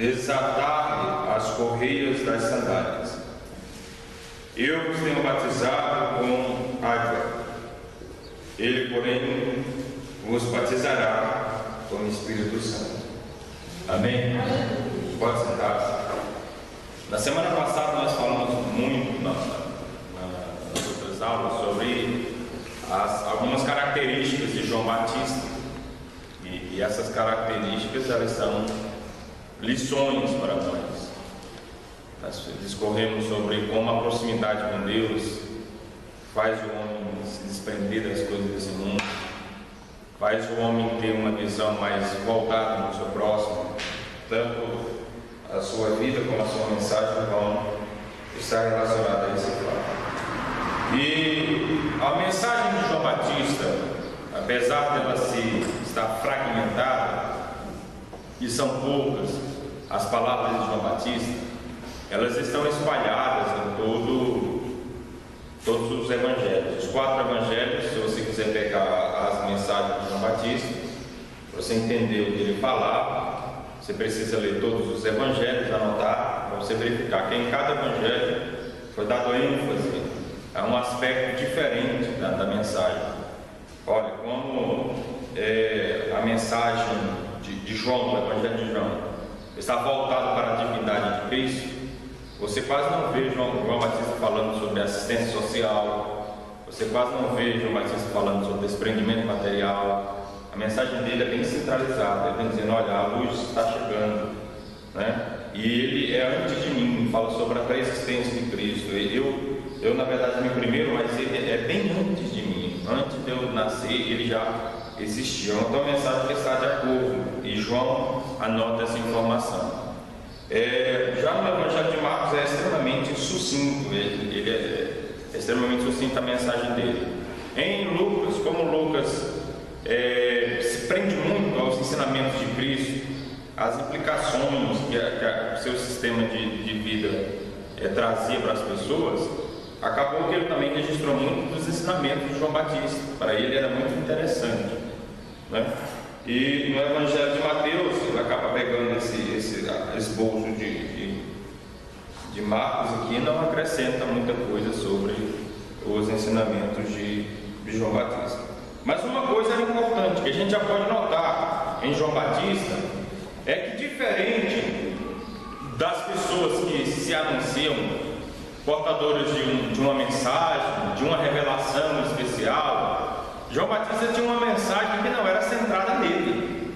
desatar-lhe as correias das sandálias. Eu vos tenho batizado com água, ele, porém, vos batizará com o Espírito Santo. Amém? Pode sentar-se. Na semana passada nós falamos muito nas outras aulas sobre algumas características de João Batista, e essas características, elas são lições para nós. Nós discorremos sobre como a proximidade com Deus faz o homem se desprender das coisas desse mundo, faz o homem ter uma visão mais voltada no seu próximo. Tanto a sua vida como a sua mensagem vão estar relacionadas a esse fato. E a mensagem de João Batista, apesar dela estar fragmentada, e são poucas as palavras de João Batista, elas estão espalhadas em todos os evangelhos. Os 4 evangelhos, se você quiser pegar as mensagens de João Batista, você entender o que ele falava, você precisa ler todos os evangelhos, anotar, para você verificar que em cada evangelho foi dado ênfase a um aspecto diferente da mensagem. Olha, como a mensagem de João, o evangelho de João, está voltado para a divindade de Cristo, você quase não vê João Batista falando sobre assistência social, você quase não vê João Batista falando sobre desprendimento material. A mensagem dele é bem centralizada, ele vem dizendo: olha, a luz está chegando, né? E ele é antes de mim, fala sobre a pré-existência de Cristo. Eu na verdade me primeiro, mas ele é bem antes de mim, antes de eu nascer ele já existia. Então a mensagem que está de acordo, e João anota essa informação. Já no Evangelho de Marcos é extremamente sucinto, ele é extremamente sucinto a mensagem dele. Em Lucas, como Lucas se prende muito aos ensinamentos de Cristo, às implicações que o seu sistema de vida trazia para as pessoas, acabou que ele também registrou muito dos ensinamentos de João Batista. Para ele era muito interessante, né? E no Evangelho de Mateus ele acaba pegando esse esboço de Marcos aqui, e não acrescenta muita coisa sobre os ensinamentos de João Batista. Mas uma coisa é importante que a gente já pode notar em João Batista é que, diferente das pessoas que se anunciam portadoras de uma mensagem, de uma revelação especial, João Batista tinha uma mensagem que não era centrada nele.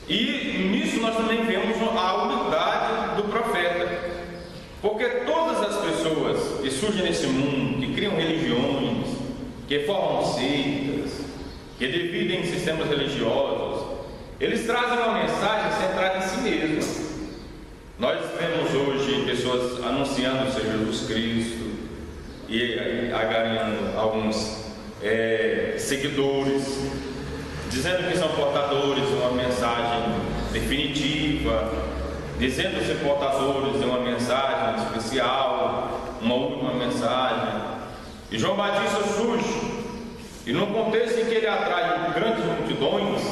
E nisso nós também vemos a humildade do profeta, porque todas as pessoas que surgem nesse mundo, que criam religiões, que formam seitas, que dividem sistemas religiosos, eles trazem uma mensagem centrada em si mesmos. Nós vemos hoje pessoas anunciando o Senhor Jesus Cristo e agarrando alguns seguidores, dizendo que são portadores de uma mensagem definitiva, dizendo ser portadores de uma mensagem especial, uma última mensagem. E João Batista surge, e no contexto em que ele atrai grandes multidões,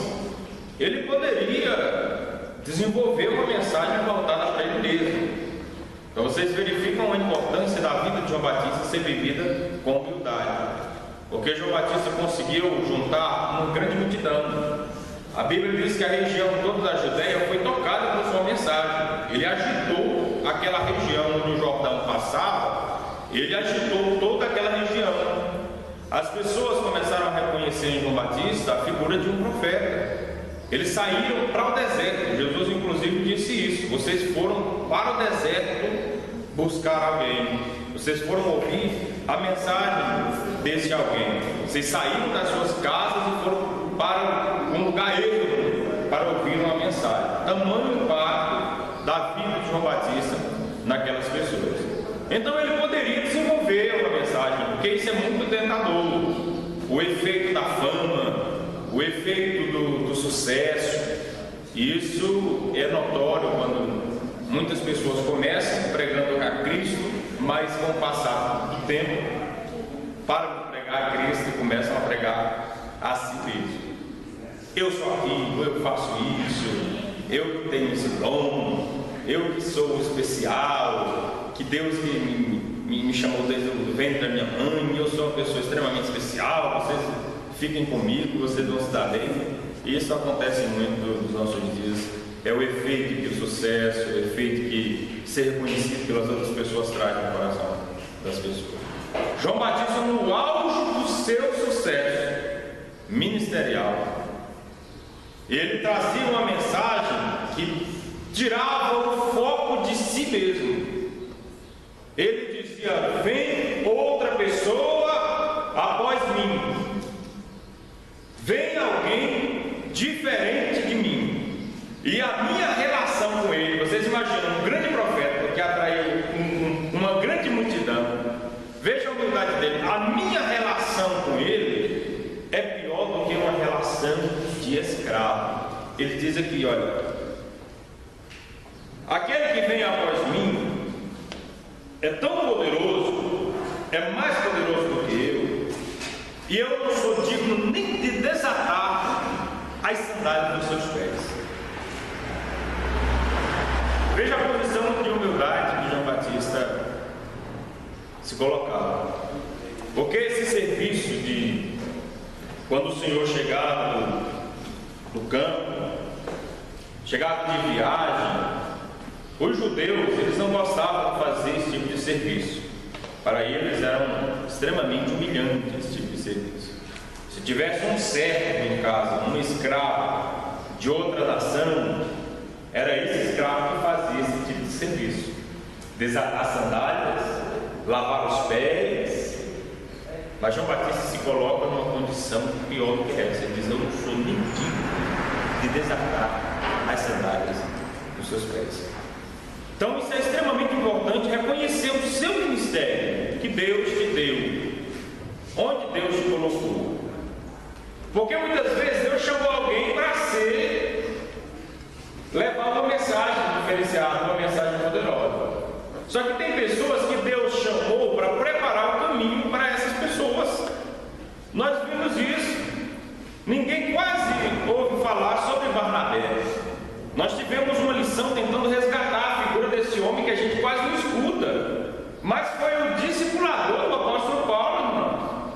ele poderia desenvolver uma mensagem voltada para ele mesmo. Então vocês verificam a importância da vida de João Batista ser vivida com humildade, porque João Batista conseguiu juntar uma grande multidão. A Bíblia diz que a região toda da Judéia foi tocada por sua mensagem. Ele agitou aquela região onde o Jordão passava, ele agitou toda aquela região. As pessoas começaram a reconhecer em João Batista a figura de um profeta. Eles saíram para o deserto. Jesus inclusive disse isso: vocês foram para o deserto buscar alguém, vocês foram ouvir a mensagem desse alguém. Vocês saíram das suas casas e foram para um lugar ermo para ouvir uma mensagem. Tamanho impacto da vida de João Batista naquelas pessoas. Então ele poderia desenvolver uma mensagem, porque isso é muito tentador. O efeito da fama, o efeito do sucesso, isso é notório quando muitas pessoas começam pregando a Cristo, mas com o passar do tempo param de pregar a Cristo e começam a pregar a si mesmo. Eu sou aquilo, eu faço isso, eu que tenho esse dom, eu que sou especial, que Deus que me chamou desde o ventre da minha mãe, eu sou uma pessoa extremamente especial, vocês fiquem comigo, vocês vão se dar bem. E isso acontece muito nos nossos dias. É o efeito que o sucesso, o efeito que ser reconhecido pelas outras pessoas traz no coração das pessoas. João Batista, no auge do seu sucesso ministerial, ele trazia uma mensagem que tirava o foco de si mesmo. Ele dizia: vem outra pessoa após mim, vem alguém diferente de mim, e a minha relação com ele, vocês imaginam um grande profeta que atraiu uma grande multidão, veja a humildade dele, a minha relação com ele é pior do que uma relação de escravo. Ele diz aqui, olha, aquele que vem após mim é tão poderoso, é mais poderoso do que eu, e eu não sou digno nem de desatar as sandálias dos seus pés. Veja a posição de humildade que João Batista se colocava. Porque esse serviço de quando o Senhor chegava no campo, chegava de viagem, os judeus, eles não gostavam de fazer esse tipo de serviço. Para eles eram extremamente humilhante esse tipo de serviço. Se tivesse um servo em casa, um escravo de outra nação, era esse escravo que fazia esse tipo de serviço: desatar sandálias, lavar os pés. Mas João Batista se coloca numa condição pior do que essa. Ele diz: eu não sou nem digno de desatar as sandálias dos seus pés. Então isso é extremamente importante, reconhecer o seu ministério que Deus te deu, onde Deus te colocou. Porque muitas vezes Deus chamou alguém para levar uma mensagem diferenciada, uma mensagem poderosa. Só que tem pessoas que Deus chamou para preparar o caminho para essas pessoas. Nós vimos isso. Ninguém quase ouve falar sobre Barnabé. Nós tivemos uma lição tentando resgatar a figura desse homem que a gente quase não escuta, mas foi o discipulador do apóstolo Paulo, irmão.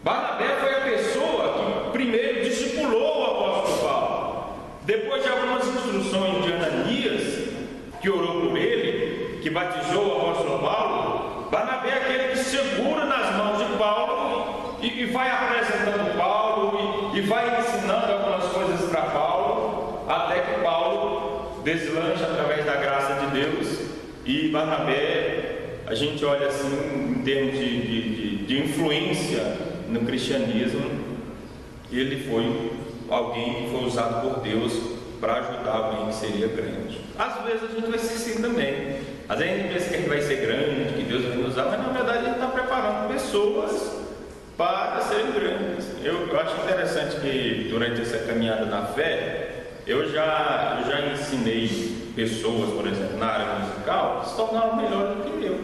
Barnabé foi a pessoa que primeiro discipulou o apóstolo Paulo. Depois de algumas instruções de Ananias, que orou por ele, que batizou o apóstolo Paulo, Barnabé é aquele que segura nas mãos de Paulo e vai apresentando Paulo e vai ensinando algumas coisas para Paulo, até que Paulo deslancha através da graça de Deus. E Barnabé, a gente olha assim em termos de influência no cristianismo, ele foi alguém que foi usado por Deus para ajudar alguém que seria grande. Às vezes a gente vai ser assim também. Às vezes a gente pensa que a gente vai ser grande, que Deus vai nos usar, mas na verdade a gente está preparando pessoas para serem grandes. Eu acho interessante que durante essa caminhada na fé, eu já ensinei pessoas, por exemplo, na área musical, que se tornaram melhores do que eu.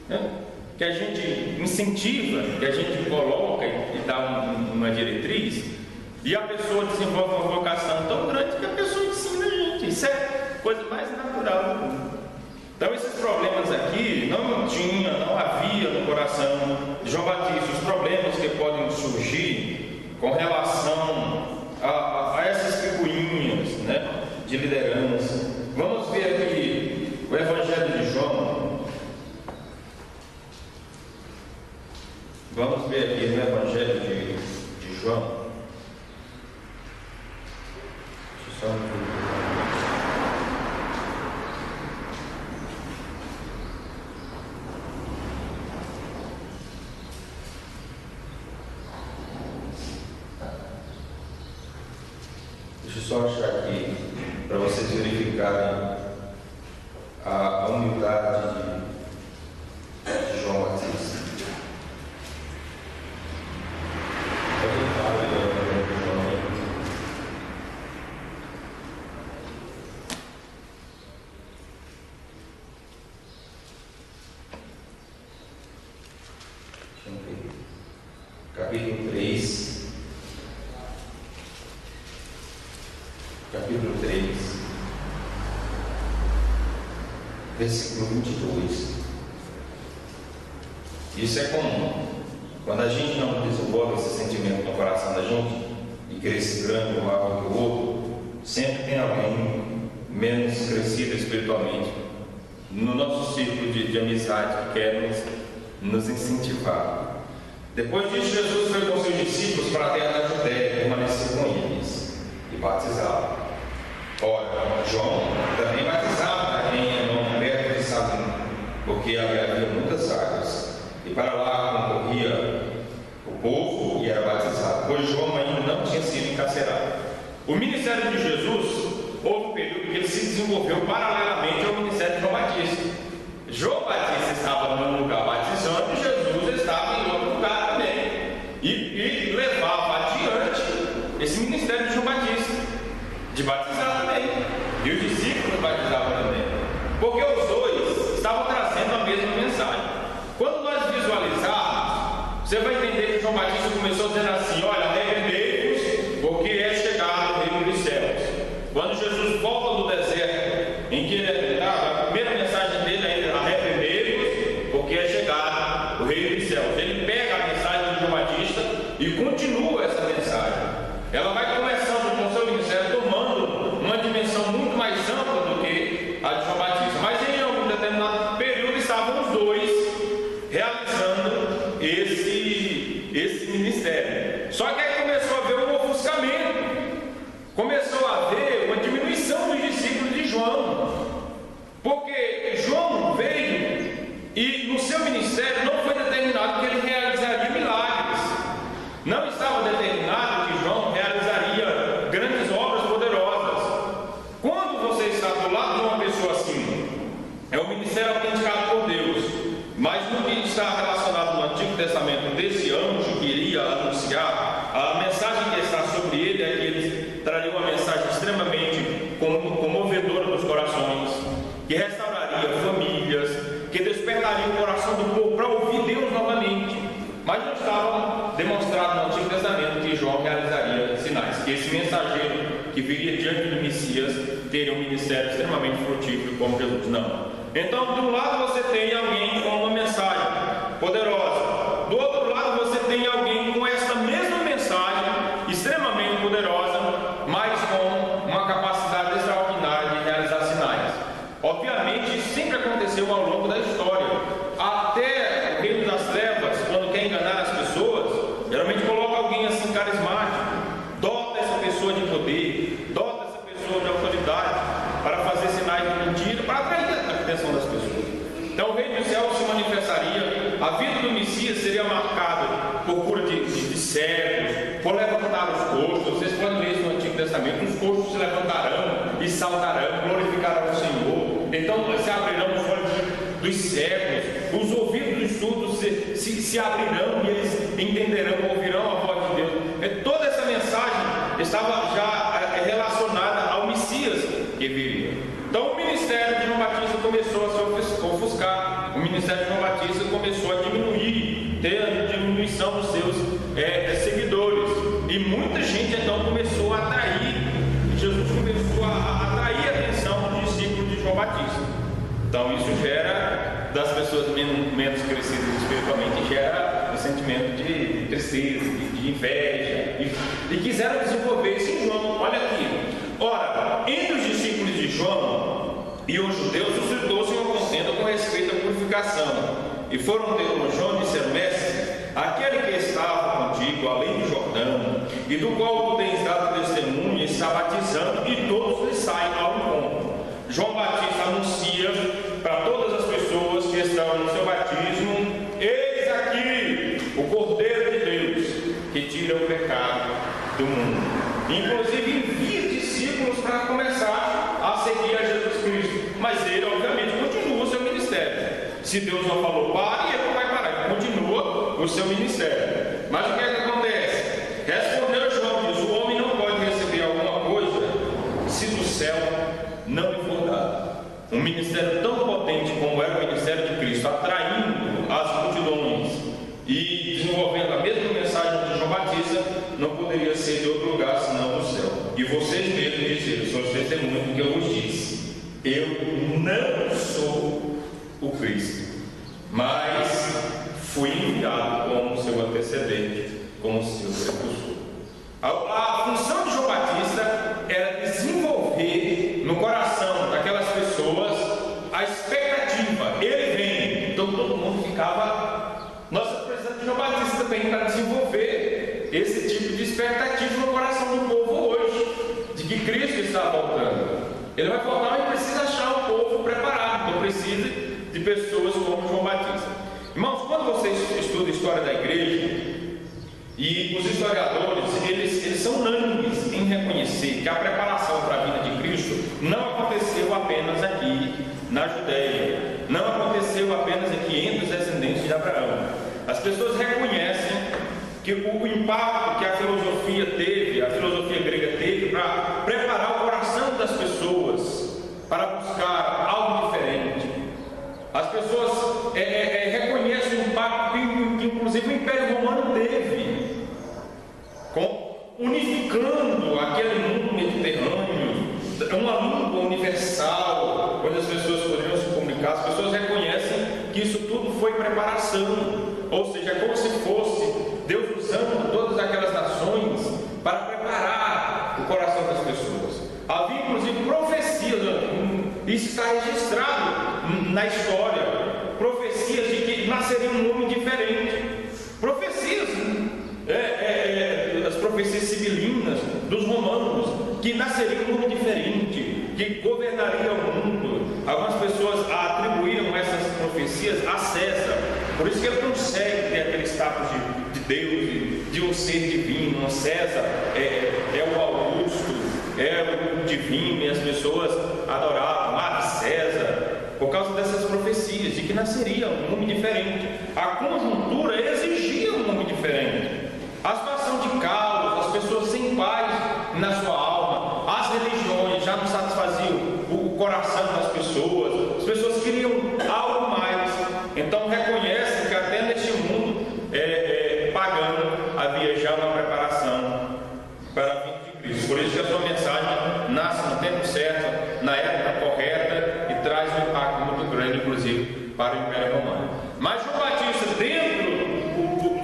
Né? Que a gente incentiva, que a gente coloca e dá uma diretriz, e a pessoa desenvolve uma vocação tão grande que a pessoa ensina a gente. Isso é a coisa mais natural do mundo. Então esses problemas aqui não havia no coração de João Batista. Os problemas que podem surgir com relação a essas picuinhas, né, de liderança. Vamos ver aqui o Evangelho de João. Vamos ver aqui no Evangelho de João. Deixa eu só achar aqui para vocês verificarem a humildade de João Batista. Capítulo 3. Capítulo versículo 22. Isso é comum. Quando a gente não desenvolve esse sentimento no coração da gente, de querer ser grande ou maior que o outro, sempre tem alguém menos crescido espiritualmente no nosso círculo de amizade que quer nos incentivar. Depois disso, Jesus foi com seus discípulos para a terra da Judéia, permaneceu com eles e batizava. Ora, João também batizava em Enão, perto de Salim, porque havia muitas águas, e para lá concorria o povo e era batizado, pois João ainda não tinha sido encarcerado. O ministério de Jesus, houve um período que ele se desenvolveu paralelamente ao ministério de João Batista. João Batista estava num lugar batizando e Jesus estava em outro lugar também, e levava adiante esse ministério de João Batista, de batizar também, e os discípulos batizavam também, porque os dois estavam trazendo a mesma mensagem. Quando nós visualizarmos, você vai entender que João Batista começou dizendo assim: olha, arrependei-vos, porque é chegado o reino dos céus. Quando Jesus volta do deserto, em que ele é tentado, a primeira mensagem dele é: arrependei-vos, porque é chegado o reino dos céus. Ele pega a mensagem de João Batista e continua essa mensagem. Ela vai começando com o seu ministério, tomando uma dimensão muito mais ampla do que a de João Batista. Mas em algum determinado período estavam os dois realizando esse ministério. Só que aí começou a haver um ofuscamento, começou a haver uma diminuição dos discípulos de João, porque João veio e no seu ministério não foi determinado que ele realizaria milagres, não estava determinado que João realizaria grandes obras poderosas. Quando você está do lado de uma pessoa assim, é um ministério autenticado por Deus, mas no que está relacionado no Antigo Testamento desse anjo que iria anunciar, a mensagem que está sobre ele é que ele traria uma mensagem extremamente comovedora dos corações, que restauraria famílias, que despertaria o coração do povo para ouvir Deus novamente. Mas não estava demonstrado no Antigo Testamento que João realizaria sinais, que esse mensageiro que viria diante do Messias teria um ministério extremamente frutífero como Jesus. Não. Então, de um lado você tem alguém com uma mensagem poderosa, do outro lado você tem alguém com essa mesma mensagem extremamente poderosa, mas com uma capacidade extraordinária de realizar sinais. Obviamente, isso sempre aconteceu ao longo da história. Até o reino das trevas, quando quer enganar as pessoas, geralmente coloca alguém assim carismático, dota essa pessoa de poder, dota essa pessoa de autoridade para fazer sinais de mentira, para atrair a atenção das pessoas. Então o reino dos céus se manifestaria, a vida do Messias seria marcada por cura de cegos, por levantar os coxos. Vocês podem ver isso no Antigo Testamento: os coxos se levantarão e saltarão, glorificarão o Senhor. Então se abrirão os olhos dos cegos, os ouvidos dos surdos se abrirão e eles entenderão, ouvirão a voz de Deus. Toda essa mensagem estava já relacionada ao Messias que viria. Então o ministério de João Batista começou a se ofuscar, o ministério de João Batista começou a diminuir, ter a diminuição dos seus seguidores, e muita gente então começou a atrair, Jesus começou a atrair a atenção dos discípulos de João Batista. Então isso gera, das pessoas menos crescidas espiritualmente, gera um sentimento de tristeza, de inveja, e quiseram desenvolver isso em João. Olha aqui: ora, entre os discípulos de João e os judeus suscitou-se uma contenda com respeito à purificação, e foram ter com João e disseram: mestre, aquele que estava contigo além do Jordão, e do qual tu tens dado testemunho, está batizando, e todos lhe saem ao encontro. João Batista anuncia para todas as pessoas que estão no seu batismo: eis aqui o Cordeiro de Deus, que tira o pecado do mundo. Inclusive envia discípulos para começar a seguir a Jesus Cristo, mas ele obviamente continua o seu ministério. Se Deus não falou pare, ele não vai parar, ele continua o seu ministério. Mas o que é que acontece? Respondeu João: diz, o homem não pode receber alguma coisa se do céu não lhe for dado. Um ministério tão potente como era o ministério de Cristo, atraindo as multidões e desenvolvendo a mesma mensagem de João Batista, não poderia ser de outro lugar senão do céu. E vocês mesmos dizeram: sou testemunho do que eu vos disse, eu não sou o Cristo, mas fui enviado como seu antecedente, como seu precursor. A função de João Batista era desenvolver no coração daquelas pessoas a expectativa. Ele vem, então todo mundo ficava. Nós precisamos de João Batista também para desenvolver esse tipo de expectativa no coração do povo hoje, de que Cristo está voltando. Ele vai voltar e precisa achar o povo preparado, então precisa de pessoas como João Batista. Irmãos, quando você estuda a história da igreja, e os historiadores, eles são unânimes em reconhecer que a preparação para a vinda de Cristo não aconteceu apenas aqui na Judéia, não aconteceu apenas aqui entre os descendentes de Abraão. As pessoas reconhecem que o impacto que a filosofia grega teve para preparar o coração das pessoas para buscar algo diferente. As pessoas reconhecem o impacto que inclusive o Império Romano teve, unificando aquele mundo mediterrâneo, uma língua universal, onde as pessoas poderiam se comunicar. As pessoas reconhecem que isso tudo foi preparação, ou seja, é como se fosse Deus usando todas aquelas nações para preparar o coração das pessoas. Havia inclusive profecias, isso está registrado na história, profecias de que nasceria um homem diferente, profecias, as profecias sibilinas dos romanos, que nasceria um homem diferente, que governaria o mundo. Algumas pessoas atribuíram essas profecias a César, por isso que ele consegue ter aquele status de Deus, de um ser divino. César é o Augusto, é o divino, e as pessoas adoravam César por causa dessas profecias de que nasceria um homem diferente. A conjuntura exigia um homem diferente. A situação de caos, as pessoas sem paz na sua alma, as religiões já não satisfaziam o coração das pessoas, as pessoas queriam algo mais. Então reconhecem que até neste mundo pagano havia já uma preparação para a vinda de Cristo. Por isso que a sua mensagem nasce no tempo certo, na época correta, e traz um impacto muito grande, inclusive, para o Império Romano. Mas João Batista,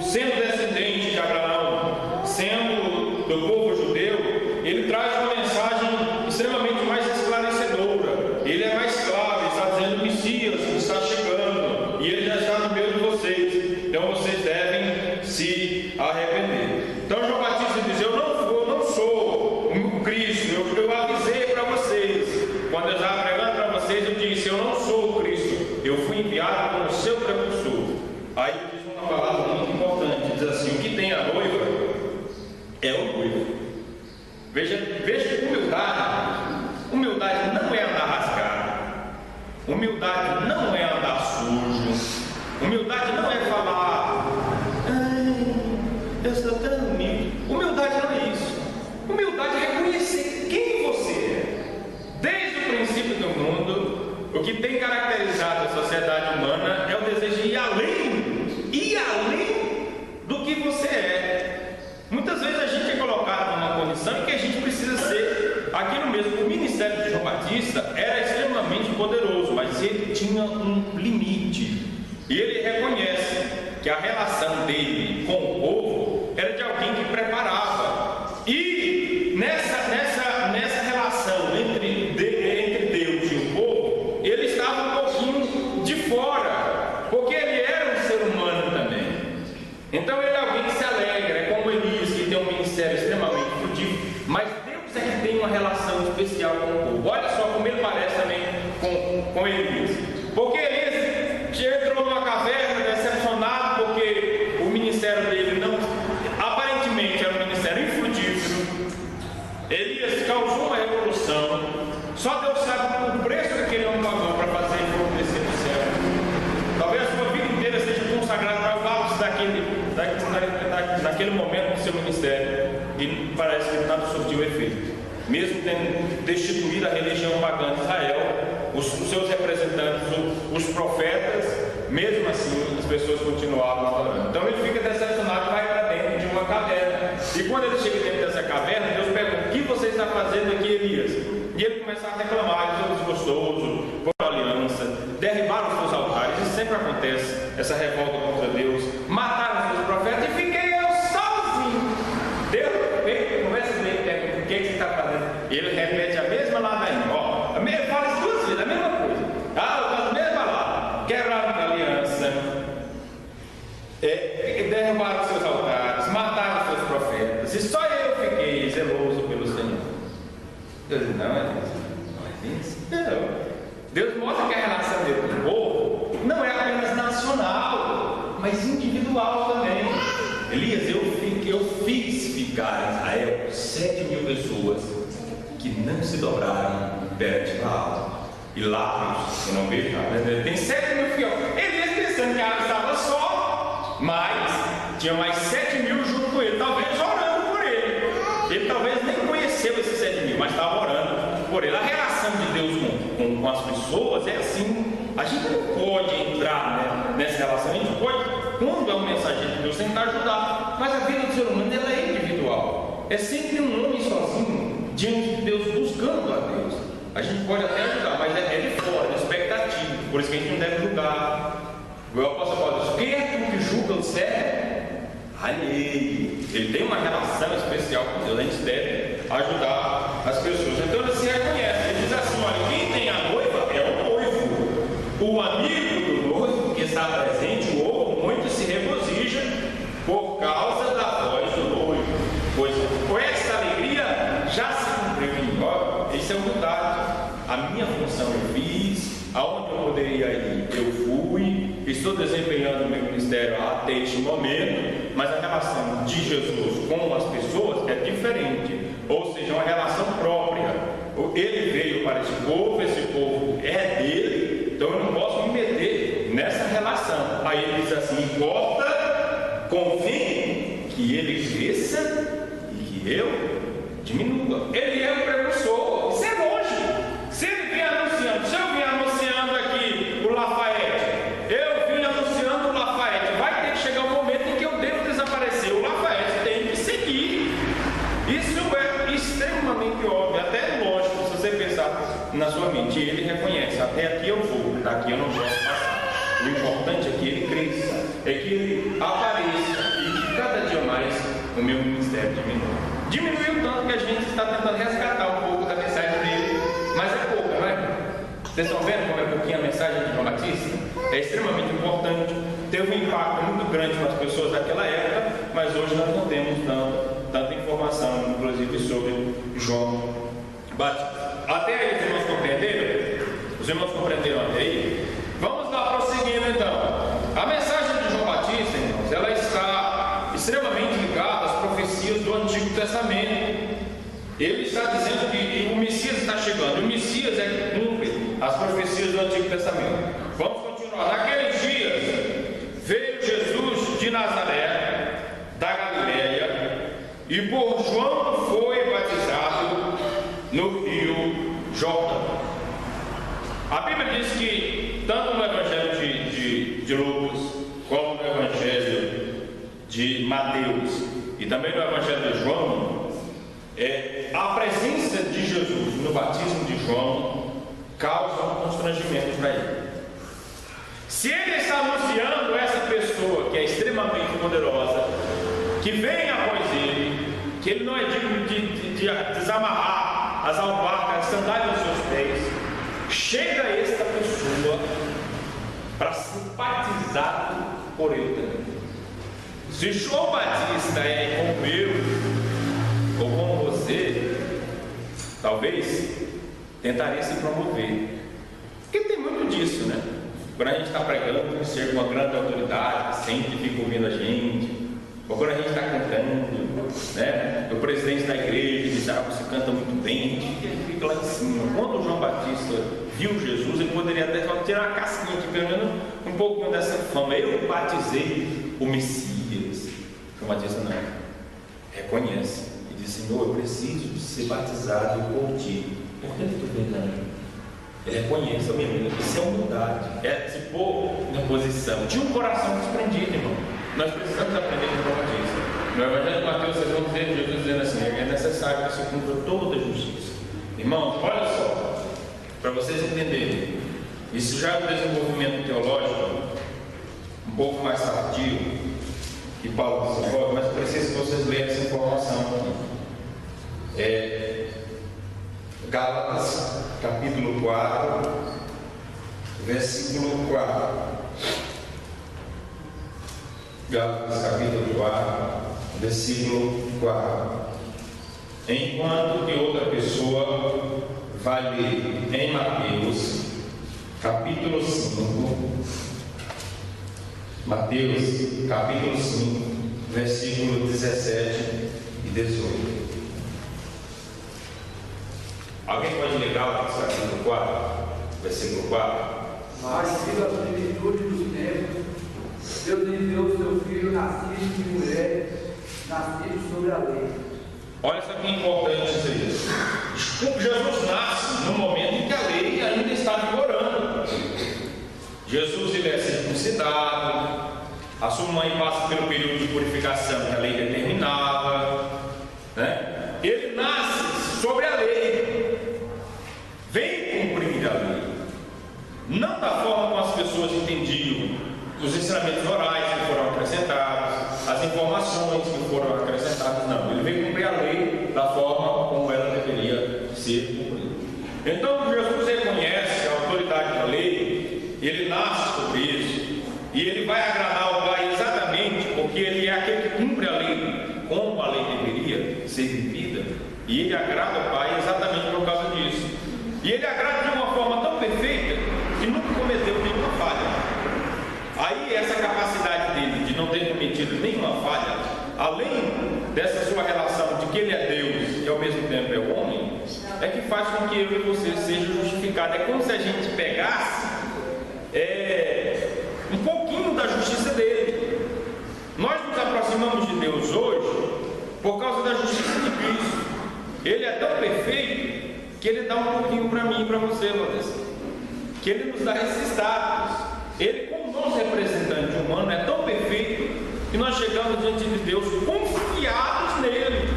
sendo descendente de Abraão, sendo do povo judeu, ele traz uma mensagem extremamente mais esclarecedora. Ele é mais claro, ele está dizendo que o Messias está chegando, e ele já está no meio de vocês, então vocês devem se arrepender. Então João Batista diz: eu não sou o Cristo, eu avisei para vocês, quando eu estava pregando para vocês, eu disse: eu não sou o Cristo, eu fui enviado como seu precursor. Aí ele diz uma palavra muito importante, diz assim: o que tem a noiva é o noivo. Veja que humildade não é andar rasgado, humildade não é andar sujo, humildade não é falar: eu sou tão humilde. Humildade não é isso. Humildade é reconhecer quem você é. Desde o princípio do mundo, o que tem caracterizado a sociedade humana é o desejo de ir além do que você é. Muitas vezes a gente é colocado numa condição em que a gente precisa ser aquilo mesmo. O ministério de João Batista era extremamente poderoso, mas ele tinha um limite. E ele reconhece que a relação dele com o povo era de alguém que preparava. E nessa relação entre Deus e o povo, ele estava um pouquinho de fora, porque ele era um ser humano também. Então ele é alguém que se alegra, é como Elias, que tem um ministério extremamente frutífero, mas Deus é que tem uma relação especial com o povo. Olha só como ele parece também com Elias, porque Elias entrou numa caverna decepcionado, porque o ministério dele aparentemente era um ministério infrutífero. Elias causou uma revolução, só Deus sabe o preço que aquele homem pagou para fazer ele descer do céu. Talvez a sua vida inteira seja consagrada para o ápice naquele momento do seu ministério, e parece que nada surtiu efeito. Mesmo tendo destituído a religião pagã de Israel, os seus representantes, os profetas, mesmo assim as pessoas continuavam adorando. Então ele fica decepcionado e vai para dentro de uma caverna. E quando ele chega dentro dessa caverna, Deus pergunta: o que você está fazendo aqui, Elias? E ele começa a reclamar: eu sou desgostoso, por aliança, derribaram os seus altares. acontece essa revolta contra Deus. Mataram os seus profetas e fiquei eu sozinho. Deus, conversa com ele, pergunta o que você está fazendo. Ele repete a mesma ladainha. Ó, fala as duas vezes, a mesma coisa. A mesma lá. Quebraram a aliança, derrubaram os seus altares, mataram os seus profetas. E só eu fiquei zeloso pelo Senhor. Deus diz, não é isso. Não. Deus mostra que a relação dele com o povo não é apenas nacional, mas individual também. Elias, eu fiz ficar em Israel 7.000 pessoas que não se dobraram perante Baal. E lá, eu não vejo nada, tem 7.000 fiéis. Elias pensando que a água estava só, mas tinha mais 7.000 junto com ele, talvez orando por ele. Ele talvez nem conheceu esses 7.000, mas estava orando por ele. A relação de Deus com as pessoas é assim. A gente não pode entrar, né, nessa relação. A gente pode, quando é um mensageiro de Deus, tentar ajudar, mas a vida do ser humano ela é individual. É sempre um homem sozinho diante de Deus, buscando a Deus. A gente pode até ajudar, mas é de fora, de expectativa. Por isso que a gente não deve julgar. O apóstolo Paulo diz: quem é aquele que julga o servo? Alheio. Ele tem uma relação especial com Deus. A gente deve ajudar as pessoas. Então ele se reconhece. Ele diz assim: olha, quem tem a noiva é o noivo. O amigo do noivo que está presente, o outro muito se regozija por causa da voz do noivo. Pois com esta alegria já se cumpriu em mim. Isso é humildade. A minha função eu fiz, aonde eu poderia ir, eu fui, estou desempenhando o meu ministério até este momento, mas a relação de Jesus com as pessoas é diferente, ou seja, uma relação própria. Ele veio para esse povo é dele, então eu não posso me meter nessa relação. Aí ele diz assim: importa, convém que ele cresça e que eu diminua. Ele é o precursor, isso é lógico. Se ele vem anunciando, se eu vim anunciando aqui o Lafayette, eu vim anunciando o Lafayette, vai ter que chegar um momento em que eu devo desaparecer. O Lafayette tem que seguir. Isso é extremamente óbvio, até lógico, se você pensar na sua mente. Ele reconhece: até aqui eu vou, daqui eu não posso passar. O importante é que ele cresça, é que ele apareça e que cada dia mais o meu ministério diminua. Diminuiu tanto que a gente está tentando resgatar um pouco da mensagem dele, mas é pouca, não é? Vocês estão vendo como é pouquinho a mensagem de João Batista? É extremamente importante, teve um impacto muito grande nas pessoas daquela época, mas hoje nós não temos tanta informação, inclusive sobre João Batista. Até aí os irmãos compreenderam? Os irmãos compreenderam até aí? Vamos lá prosseguindo então. A mensagem de João Batista, irmãos, ela está extremamente ligada às profecias do Antigo Testamento. Ele está dizendo que o Messias está chegando. O Messias é que cumpre as profecias do Antigo Testamento. Vamos continuar. Naqueles dias veio Jesus de Nazaré, da Galileia, e por João foi batizado no rio Jordão. A Bíblia diz que tanto no Evangelho de Lucas, como no Evangelho de Mateus e também no Evangelho de João, a presença de Jesus no batismo de João causa um constrangimento para ele. Se ele está anunciando essa pessoa que é extremamente poderosa, que vem após ele, que ele não é digno de desamarrar as alparcas, as sandálias dos seus pés, chega esta pessoa para ser batizado por ele também. Se João Batista é como eu ou como você, talvez tentaria se promover, porque tem muito disso, né? Quando a gente está pregando, ser uma grande autoridade, sempre fica ouvindo a gente, ou quando a gente está cantando, né? O presidente da igreja diz: você canta muito bem, ele fica lá em cima. Quando o João Batista viu Jesus, ele poderia até tirar uma casquinha aqui, pelo menos um pouquinho dessa fama. Eu batizei o Messias. João Batista não reconhece e diz: Senhor, eu preciso ser batizado por ti. Por que tu vem? Ele reconhece a menina. Isso é humildade, é se pôr na posição de um coração desprendido, irmão. Nós precisamos aprender com João Batista. No Evangelho de Mateus, vocês vão ver Jesus dizendo assim: é necessário que se cumpra toda a justiça. Irmãos, olha só, para vocês entenderem, isso já é um desenvolvimento teológico. um pouco mais tardio, que Paulo desenvolve, mas eu preciso que vocês leiam essa informação aqui. Gálatas, capítulo 4, versículo 4. Gálatas, capítulo 4, versículo 4. Enquanto que outra pessoa vai ler em Mateus, capítulo 5, Mateus, capítulo 5, versículo 17 e 18. Alguém pode ler Gálatas, capítulo 4, versículo 4? Mas, pela plenitude dos tempos, Deus enviou o seu Filho, nascido de mulher, nascido sobre a lei. Olha só que importante isso aí. Jesus nasce no momento em que a lei ainda está vigorando. Jesus ele é circuncidado, a sua mãe passa pelo período de purificação que a lei determinava, né? Ele nasce sobre a lei, vem cumprir a lei, não da forma como as pessoas entendiam os ensinamentos orais que foram acrescentados, as informações que foram acrescentadas, não, ele vem cumprir a lei da forma como ela deveria ser cumprida. Então Jesus reconhece a autoridade da lei, ele nasce sobre isso, e ele vai agradar o Pai exatamente porque ele é aquele que cumpre a lei como a lei deveria ser vivida, e ele agrada o Pai exatamente por causa disso. E ele agrada de uma forma tão perfeita que nunca cometeu nenhuma falha. Aí essa capacidade dele de não ter cometido nenhuma falha, além dessa sua relação de que ele é Deus e ao mesmo tempo é homem, é que faz com que eu e você seja justificado. É como se a gente pegasse um pouquinho da justiça dele. Nós nos aproximamos de Deus hoje por causa da justiça de Cristo. Ele é tão perfeito que ele dá um pouquinho para mim e para você, Vanessa, que ele nos dá esses status. Ele, como nosso representante humano, é tão perfeito que nós chegamos diante de Deus confiados nele.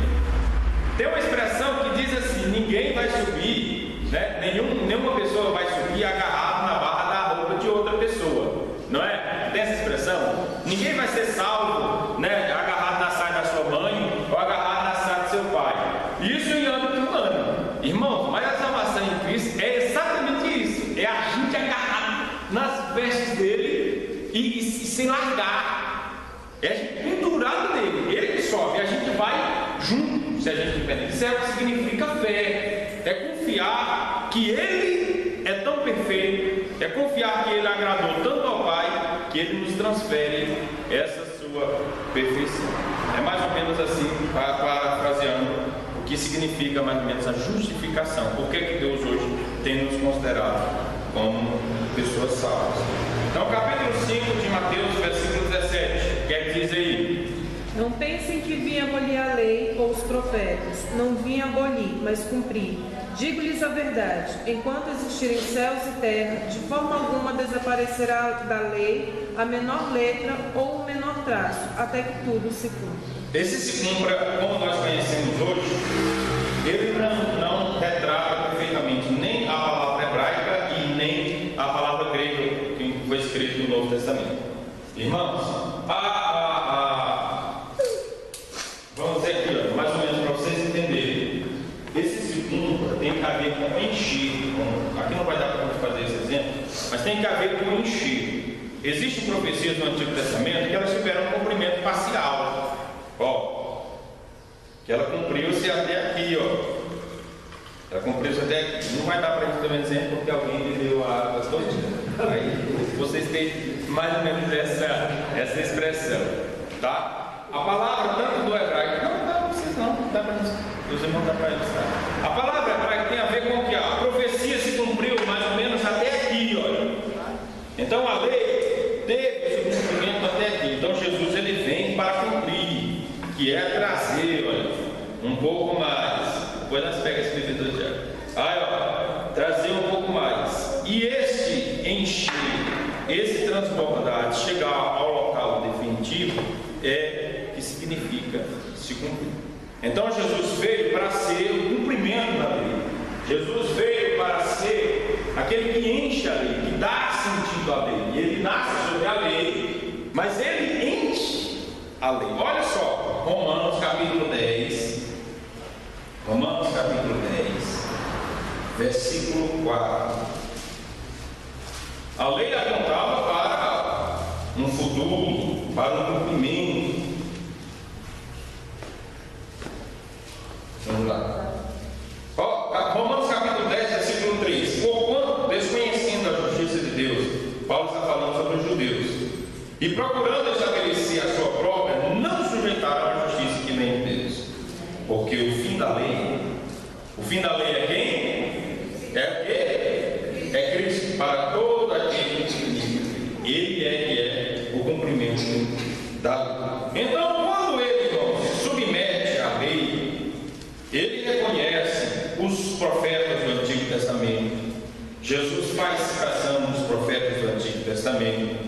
Tem uma expressão que diz assim: ninguém vai subir, né? Nenhuma pessoa vai subir agarrado na barra da roupa de outra pessoa, não é? Tem essa expressão? Ninguém vai ser salvo, né? Agarrado na saia da sua mãe ou agarrado na saia do seu pai. Isso em âmbito humano, irmãos. Mas a salvação em Cristo é exatamente isso: é a gente agarrado nas vestes dele e sem largar, é a gente pendurado nele, ele que sobe, a gente vai junto. Se a gente depende, isso é o que significa fé, é confiar que ele é tão perfeito, é confiar que ele agradou tanto ao Pai que ele nos transfere essa sua perfeição. É mais ou menos assim, parafraseando, o que significa mais ou menos a justificação. Por que Deus hoje tem nos considerado como pessoas salvas? Então, capítulo 5 de Mateus, versículo 17, o que é que diz aí? Não pensem que vim abolir a lei ou os profetas. Não vim abolir, mas cumprir. Digo-lhes a verdade: enquanto existirem céus e terra, de forma alguma desaparecerá da lei a menor letra ou o menor traço, até que tudo se cumpra. Esse se cumpra, como nós conhecemos hoje, ele não retrata perfeitamente nem a palavra hebraica e nem a palavra grega que foi escrito no Novo Testamento. Irmãos, vamos dizer aqui, mais ou menos para vocês entenderem. Esse se cumpra tem que haver com encher. Aqui não vai dar para fazer esse exemplo, mas tem que haver com encher. Existem profecias no Antigo Testamento que elas tiveram um cumprimento parcial. Que ela cumpriu-se até aqui, ela cumpriu-se até aqui. Não vai dar para a gente ter um exemplo porque alguém bebeu a água toda. Aí vocês têm mais ou menos essa expressão, tá? A palavra tanto do hebraico, não dá para vocês não dá para os irmãos dá para eles, tá? A palavra hebraica tem a ver com o que? A profecia se cumpriu mais ou menos até aqui, olha. Então a lei teve seu cumprimento até aqui. Então Jesus ele vem para cumprir, que é trazer, olha, um pouco mais. Depois nós pegamos esse bebedor de água. Trazer um pouco mais. E este encher, esse transbordar, chegar ao local definitivo, é que significa se cumprir. Então Jesus veio para ser o cumprimento da lei. Jesus veio para ser aquele que enche a lei, que dá sentido à lei. E ele nasce sobre a lei mas ele enche a lei. Olha só, Romanos capítulo 10, versículo 4. A lei apontava para um futuro, para um cumprimento. Vamos lá. Romanos capítulo 10, versículo 3. Porquanto, desconhecendo a justiça de Deus, Paulo está falando sobre os judeus, e procurando estabelecer a sua própria, não sujeitaram à justiça que vem de Deus. Porque o fim da lei é quem? É o quê? É Cristo, para todo aquele que crê. Ele que é o cumprimento da lei. Então, quando ele, irmão, se submete à lei, ele reconhece os profetas do Antigo Testamento. Jesus faz citação dos profetas do Antigo Testamento.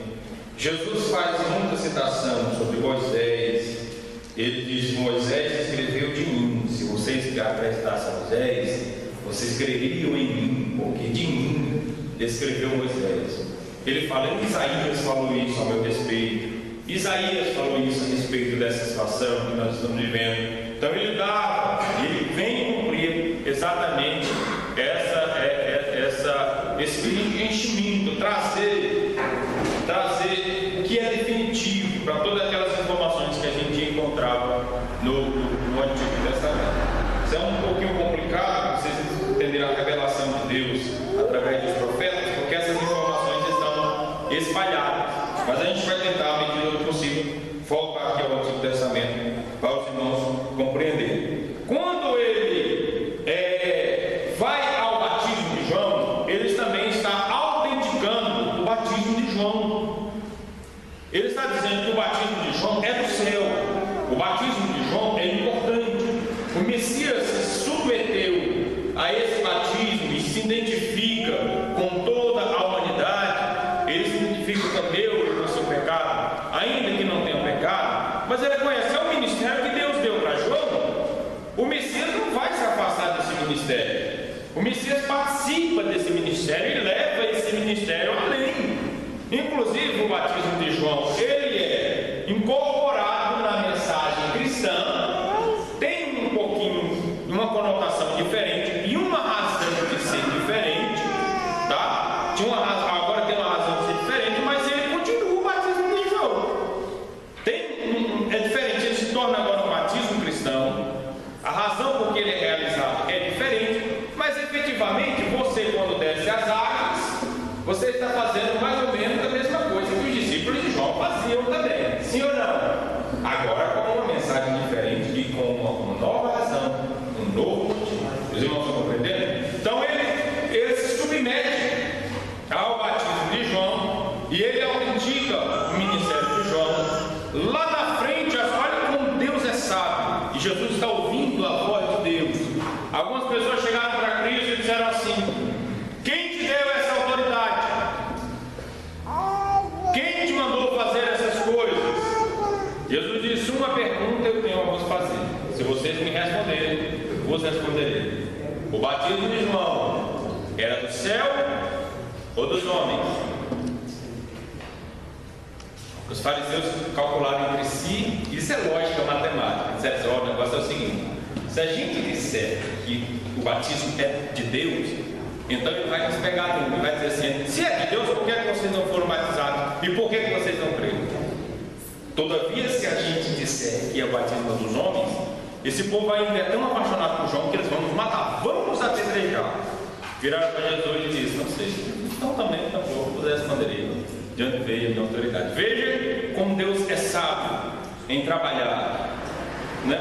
Jesus faz muita citação sobre Moisés. Ele diz: Moisés escreveu de mim. Se vocês acreditassem a Moisés, vocês creriam em mim, porque de mim escreveu Moisés. Ele fala, Isaías falou isso a meu respeito. Isaías falou isso a respeito dessa situação que nós estamos vivendo. Então ele vem cumprir exatamente esse enchimento, trazer o que é definitivo para todas aquelas informações que a gente encontrava no Antigo Testamento. Isso é um pouquinho complicado, vocês entenderem a revelação de Deus através dos profetas, porque essas informações estão espalhadas. Mas a gente vai tentar, à medida do possível, voltar aqui ao Antigo Testamento para os irmãos compreenderem. Quando ele vai ao batismo de João, ele também está autenticando o batismo de João. Ele está dizendo que o batismo de João é do céu. O batismo de João é importante. O Messias se submeteu a esse batismo e se identifica com toda a humanidade. Ele se identifica com Deus e com o seu pecado, ainda que não tenha pecado, mas ele reconhece o ministério que Deus deu para João. O Messias não vai se afastar desse ministério. O Messias participa desse ministério e leva esse ministério além. Inclusive o batismo de João, ele é incorporado na mensagem cristã, tem um pouquinho, uma conotação diferente e uma razão de ser diferente, tá? Agora tem uma razão de ser diferente, mas ele continua o batismo de João. É diferente, ele se torna agora um batismo cristão. A razão por que ele é realizado é diferente, mas efetivamente você, quando desce as águas, você está fazendo mais ou menos a mesma coisa que os discípulos de João faziam também, sim ou não? Agora com uma mensagem diferente e com uma nova razão, um novo motivo. Os irmãos estão compreendendo? Então ele se submete ao batismo de João e ele autentica o ministério de João. Lá na frente, olha como Deus é sábio e Jesus está ouvindo a voz de Deus. Algumas pessoas chegaram para Cristo e disseram assim: quem te deu essa autoridade? Quem te mandou fazer essas coisas? Jesus disse: uma pergunta eu tenho a vos fazer. Se vocês me responderem, eu vos responderei. O batismo de João era do céu ou dos homens? Os fariseus calcularam entre si. Isso é lógica matemática. Disseram: ó, o negócio é o seguinte: se a gente disser que o batismo é de Deus, então ele vai nos pegar tudo, ele vai dizer assim: se é de Deus, por que vocês não foram batizados? E por que vocês não creram? Todavia, se a gente disser que é o batismo dos homens, esse povo ainda é tão apaixonado por João que eles vão nos matar, vamos apedrejar. Viraram para Jesus e disse: não sei, então também vos responderei, de onde veio a minha autoridade. Veja como Deus é sábio em trabalhar.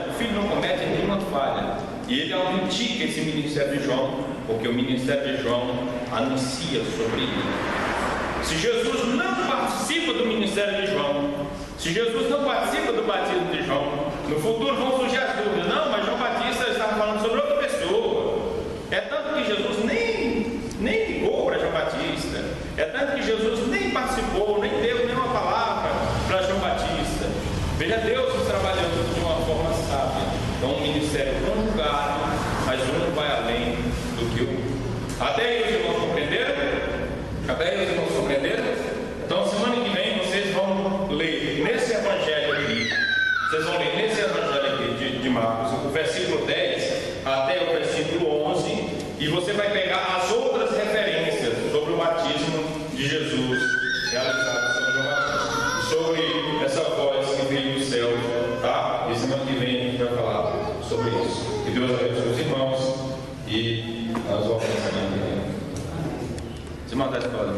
O filho não comete nenhuma falha, e ele autentica esse ministério de João, porque o ministério de João anuncia sobre ele. Se Jesus não participa do ministério de João, se Jesus não participa do batismo de João, no futuro vão surgir as dúvidas: não, mas João Batista estava falando sobre outra pessoa. É tanto que Jesus nem ligou para João Batista, é tanto que Jesus nem participou, nem deu nenhuma palavra para João Batista. Veja Deus trabalhando de uma forma sábia. Então um ministério conjugado, mas um vai além do que o outro. Até aí os irmãos compreenderam? Então semana que vem vocês vão ler ler nesse evangelho aqui de Marcos, o versículo 10 até o versículo 11, e você vai pegar as outras referências sobre o batismo de Jesus realizado por João Batista, sobre essa voz que veio do céu, tá? E semana que vem a gente vai falar sobre isso. Que Deus abençoe os irmãos e nós vamos semana que vem. Se mandar essa palavra.